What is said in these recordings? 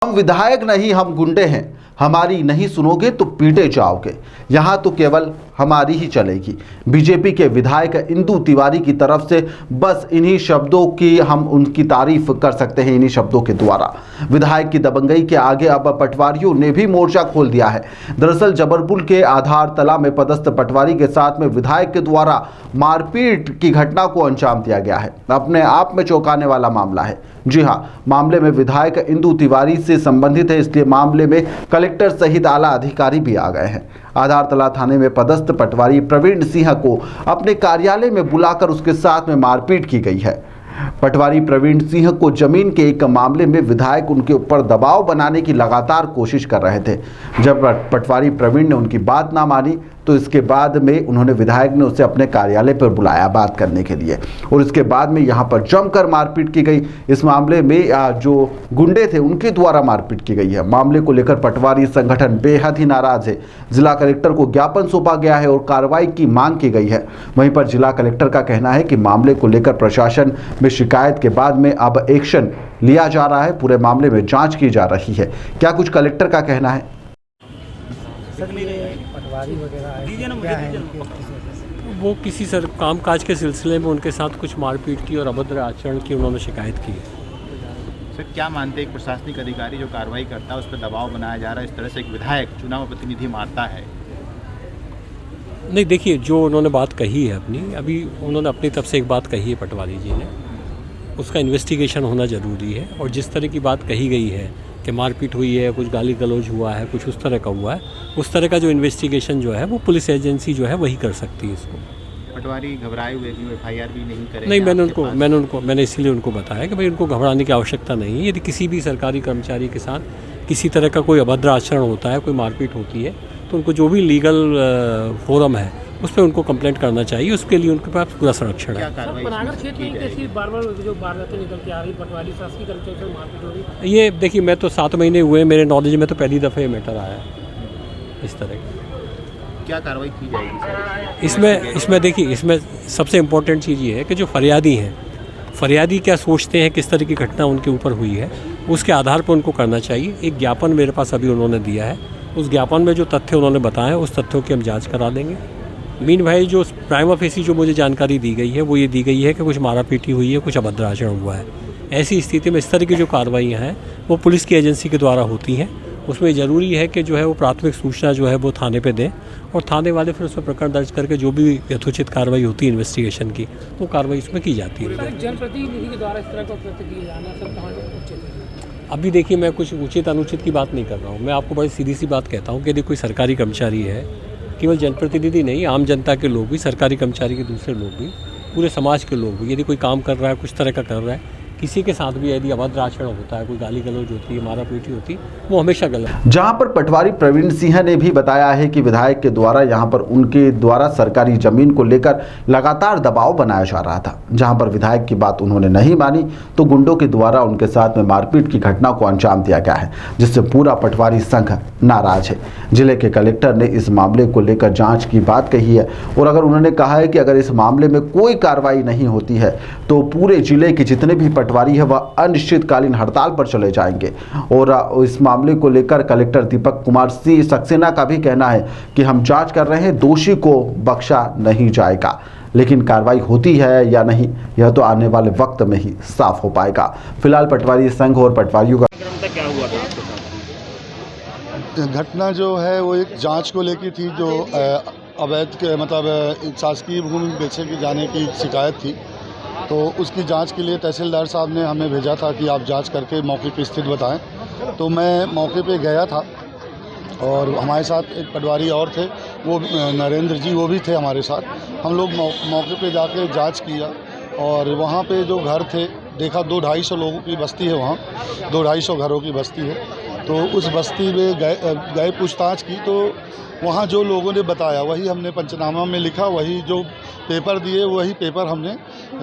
हम विधायक नहीं, हम गुंडे हैं, हमारी नहीं सुनोगे तो पीटे जाओगे। यहाँ तो केवल हमारी ही चलेगी। बीजेपी के विधायक इंदु तिवारी की तरफ से बस इन्हीं शब्दों की हम उनकी तारीफ कर सकते हैं, इन्हीं शब्दों के द्वारा। विधायक की दबंगई के आगे अब पटवारियों ने भी मोर्चा खोल दिया है। दरअसल जबलपुर के आधार तला में पदस्थ पटवारी के साथ में विधायक के द्वारा मारपीट की घटना को अंजाम दिया गया है। अपने आप में चौंकाने वाला मामला है। जी हाँ, मामले में विधायक इंदु तिवारी से संबंधित है, इसलिए मामले में कलेक्टर सहित आला अधिकारी भी आ गए हैं। आधार तला थाने में पदस्थ पटवारी प्रवीण सिंह को अपने कार्यालय में बुलाकर उसके साथ में मारपीट की गई है। पटवारी प्रवीण सिंह को जमीन के एक मामले में विधायक उनके ऊपर दबाव बनाने की लगातार कोशिश कर रहे थे। जब पटवारी प्रवीण ने उनकी बात ना मानी तो इसके बाद में उन्होंने विधायक ने उसे अपने कार्यालय पर बुलाया बात करने के लिए, और इसके बाद में यहाँ पर जमकर मारपीट की गई। इस मामले में जो गुंडे थे उनके द्वारा मारपीट की गई है। मामले को लेकर पटवारी संगठन बेहद ही नाराज है। जिला कलेक्टर को ज्ञापन सौंपा गया है और कार्रवाई की मांग की गई है। वहीं पर जिला कलेक्टर का कहना है कि मामले को लेकर प्रशासन में शिकायत के बाद में अब एक्शन लिया जा रहा है, पूरे मामले में जांच की जा रही है। क्या कुछ कलेक्टर का कहना है? पटवारी वगैरह वो किसी सर कामकाज के सिलसिले में उनके साथ कुछ मारपीट की और अभद्र आचरण की उन्होंने शिकायत की है। सर, क्या मानते हैं एक प्रशासनिक अधिकारी जो कार्रवाई करता है उस पर दबाव बनाया जा रहा है, इस तरह से एक विधायक चुनाव प्रतिनिधि मारता है? नहीं, देखिए, जो उन्होंने बात कही है अभी उन्होंने अपनी तरफ से एक बात कही है पटवारी जी ने, उसका इन्वेस्टिगेशन होना ज़रूरी है। और जिस तरह की बात कही गई है कि मारपीट हुई है, कुछ गाली गलौज हुआ है, कुछ उस तरह का हुआ है, उस तरह का जो इन्वेस्टिगेशन जो है वो पुलिस एजेंसी जो है वही कर सकती है इसको। पटवारी घबराए हुए कि FIR भी नहीं करें? नहीं, मैंने इसीलिए उनको बताया कि भाई उनको घबराने की आवश्यकता नहीं है। यदि किसी भी सरकारी कर्मचारी के साथ किसी तरह का कोई अभद्र आचरण होता है, कोई मारपीट होती है, तो उनको जो भी लीगल फोरम है उस पर उनको कंप्लेंट करना चाहिए। उसके लिए उनके पास पूरा संरक्षण है। ये देखिए, मैं तो 7 महीने हुए, मेरे नॉलेज में तो पहली दफ़े मैटर आया है इस तरह की। क्या कार्रवाई की जाएगी सर? इसमें देखिए, इसमें सबसे इम्पोर्टेंट चीज़ ये है कि जो फरियादी हैं, फरियादी क्या सोचते हैं, किस तरह की घटना उनके ऊपर हुई है, उसके आधार पर उनको करना चाहिए। एक ज्ञापन मेरे पास अभी उन्होंने दिया है, उस ज्ञापन में जो तथ्य उन्होंने बताए उस तथ्यों की हम जांच करा देंगे। मीन भाई, जो प्राइमा फेसी जो मुझे जानकारी दी गई है वो ये दी गई है कि कुछ मारापीटी हुई है, कुछ अभद्र आचरण हुआ है। ऐसी स्थिति में इस तरह की जो कार्रवाइयाँ हैं वो पुलिस की एजेंसी के द्वारा होती हैं। उसमें ज़रूरी है कि जो है वो प्राथमिक सूचना जो है वो थाने पे दें, और थाने वाले फिर उस पर प्रकरण दर्ज करके जो भी यथोचित कार्रवाई होती है इन्वेस्टिगेशन की, तो कार्रवाई उसमें की जाती है। जनप्रतिनिधि के द्वारा इस तरह का प्रतिक्रिया जाना सब कहाँ उचित है? अभी देखिए, मैं कुछ उचित अनुचित की बात नहीं कर रहा हूँ। मैं आपको बड़ी सीधी सी बात कहता हूँ कि यदि कोई सरकारी कर्मचारी है, केवल जनप्रतिनिधि नहीं, आम जनता के लोग भी, सरकारी कर्मचारी के दूसरे लोग भी, पूरे समाज के लोग भी, यदि कोई काम कर रहा है, कुछ तरह का कर रहा है, किसी के साथ भी यदि अभद्र आचरण होता है, कोई गाली गलौज होती है, मारापीटी होती है, वो हमेशा गलत है। जहां पर पटवारी प्रवीण सिंह ने भी बताया है कि विधायक के द्वारा यहां पर उनके द्वारा सरकारी जमीन को लेकर लगातार दबाव बनाया जा रहा था। जहां पर विधायक की बात उन्होंने नहीं मानी तो गुंडों के द्वारा उनके साथ में मारपीट की घटना को अंजाम दिया गया है, जिससे पूरा पटवारी संघ नाराज है। जिले के कलेक्टर ने इस मामले को लेकर जाँच की बात कही है, और अगर उन्होंने कहा है कि अगर इस मामले में कोई कार्रवाई नहीं होती है तो पूरे जिले के जितने भी पटवारी है वह अनिश्चितकालीन हड़ताल पर चले जाएंगे। और इस मामले को लेकर कलेक्टर दीपक कुमार सिंह सक्सेना का भी कहना है कि हम जांच कर रहे हैं, दोषी को बख्शा नहीं जाएगा, लेकिन कार्रवाई होती है या नहीं यह तो आने वाले वक्त में ही साफ हो पाएगा। फिलहाल पटवारी संघ और पटवारियों का क्या हुआ था आपके साथ? घटना जो है वो एक जांच को लेकर थी, जो अवैध के मतलब शासकीय भूमि बेचे के जाने की शिकायत थी। तो उसकी जांच के लिए तहसीलदार साहब ने हमें भेजा था कि आप जांच करके मौके की स्थिति बताएं। तो मैं मौके पे गया था, और हमारे साथ एक पटवारी और थे, वो नरेंद्र जी, वो भी थे हमारे साथ। हम लोग मौके पे जाके जांच किया, और वहाँ पे जो घर थे देखा 200-250 लोगों की बस्ती है, वहाँ 200-250 घरों की बस्ती है। तो उस बस्ती में गए पूछताछ की, तो वहाँ जो लोगों ने बताया वही हमने पंचनामा में लिखा, वही जो पेपर दिए वही पेपर हमने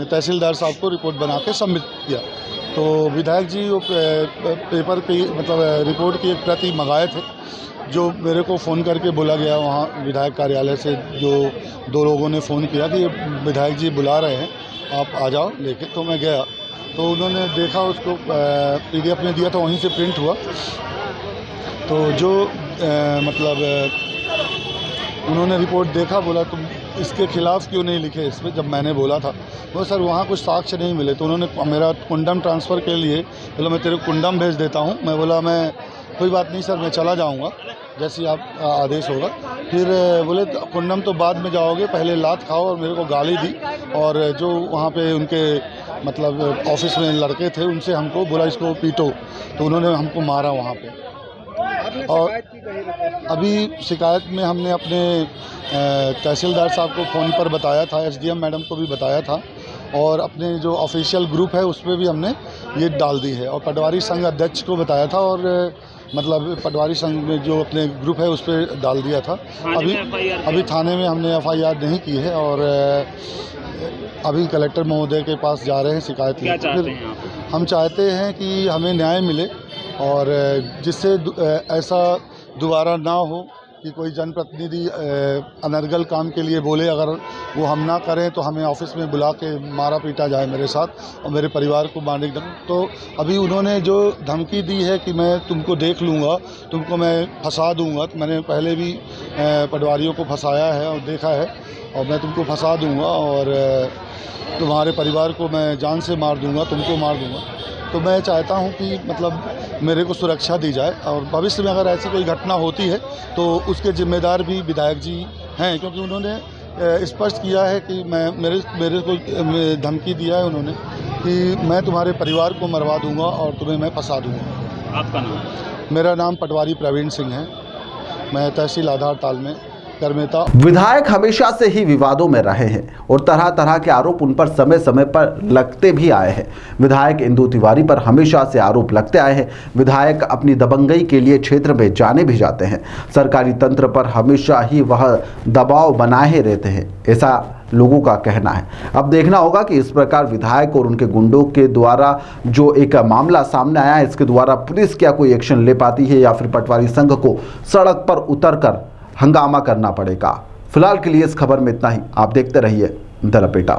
तहसीलदार साहब को रिपोर्ट बना के सबमिट किया। तो विधायक जी वो पेपर की मतलब रिपोर्ट की एक प्रति मंगाए थे, जो मेरे को फ़ोन करके बोला गया वहाँ विधायक कार्यालय से, जो 2 लोगों ने फ़ोन किया कि विधायक जी बुला रहे हैं, आप आ जाओ लेके। तो मैं गया, तो उन्होंने देखा, उसको PDF में दिया था, वहीं से प्रिंट हुआ। तो जो उन्होंने रिपोर्ट देखा, बोला तुम इसके खिलाफ़ क्यों नहीं लिखे इस पर, जब मैंने बोला था। वो सर वहाँ कुछ साक्ष्य नहीं मिले, तो उन्होंने मेरा कुंडम ट्रांसफ़र के लिए बोला मैं तेरे कुंडम भेज देता हूँ। मैं बोला मैं कोई बात नहीं सर, मैं चला जाऊँगा जैसे आप आदेश होगा। फिर बोले कुंडम तो बाद में जाओगे, पहले लात खाओ, और मेरे को गाली दी। और जो वहाँ पे उनके ऑफिस में लड़के थे, उनसे हमको बोला इसको पीटो, तो उन्होंने हमको मारा वहाँ पे। और अभी शिकायत में हमने अपने तहसीलदार साहब को फ़ोन पर बताया था, SDM मैडम को भी बताया था, और अपने जो ऑफिशियल ग्रुप है उस पर भी हमने ये डाल दी है, और पटवारी संघ अध्यक्ष को बताया था, और पटवारी संघ में जो अपने ग्रुप है उस पर डाल दिया था। अभी थाने में हमने FIR नहीं की है, और अभी कलेक्टर महोदय के पास जा रहे हैं शिकायत लेकर। हम चाहते हैं कि हमें न्याय मिले, और जिससे ऐसा दोबारा ना हो कि कोई जनप्रतिनिधि अनर्गल काम के लिए बोले, अगर वो हम ना करें तो हमें ऑफिस में बुला के मारा पीटा जाए मेरे साथ और मेरे परिवार को मारने की। तो अभी उन्होंने जो धमकी दी है कि मैं तुमको देख लूँगा, तुमको मैं फंसा दूँगा, तो मैंने पहले भी पटवारियों को फंसाया है और देखा है, और मैं तुमको फंसा दूँगा, और तुम्हारे परिवार को मैं जान से मार दूँगा, तुमको मार दूँगा। तो मैं चाहता हूं कि मेरे को सुरक्षा दी जाए, और भविष्य में अगर ऐसी कोई घटना होती है तो उसके जिम्मेदार भी विधायक जी हैं, क्योंकि उन्होंने स्पष्ट किया है कि मेरे को धमकी दिया है उन्होंने कि मैं तुम्हारे परिवार को मरवा दूंगा और तुम्हें मैं फंसा दूंगा। आपका नाम? मेरा नाम पटवारी प्रवीण सिंह है, मैं तहसील आधार ताल में करमेता। विधायक हमेशा से ही विवादों में रहे हैं और तरह तरह के आरोप उन पर समय समय पर लगते भी आए हैं। विधायक इंदु तिवारी पर हमेशा से आरोप लगते आए हैं। विधायक अपनी दबंगई के लिए क्षेत्र में जाने भी जाते हैं। सरकारी तंत्र पर हमेशा ही वह दबाव बनाए रहते हैं, ऐसा लोगों का कहना है। अब देखना होगा कि इस प्रकार विधायक और उनके गुंडों के द्वारा जो एक मामला सामने आया है, इसके द्वारा पुलिस क्या कोई एक्शन ले पाती है या फिर पटवारी संघ को सड़क पर उतरकर हंगामा करना पड़ेगा। फिलहाल के लिए इस खबर में इतना ही। आप देखते रहिए द लपेटा।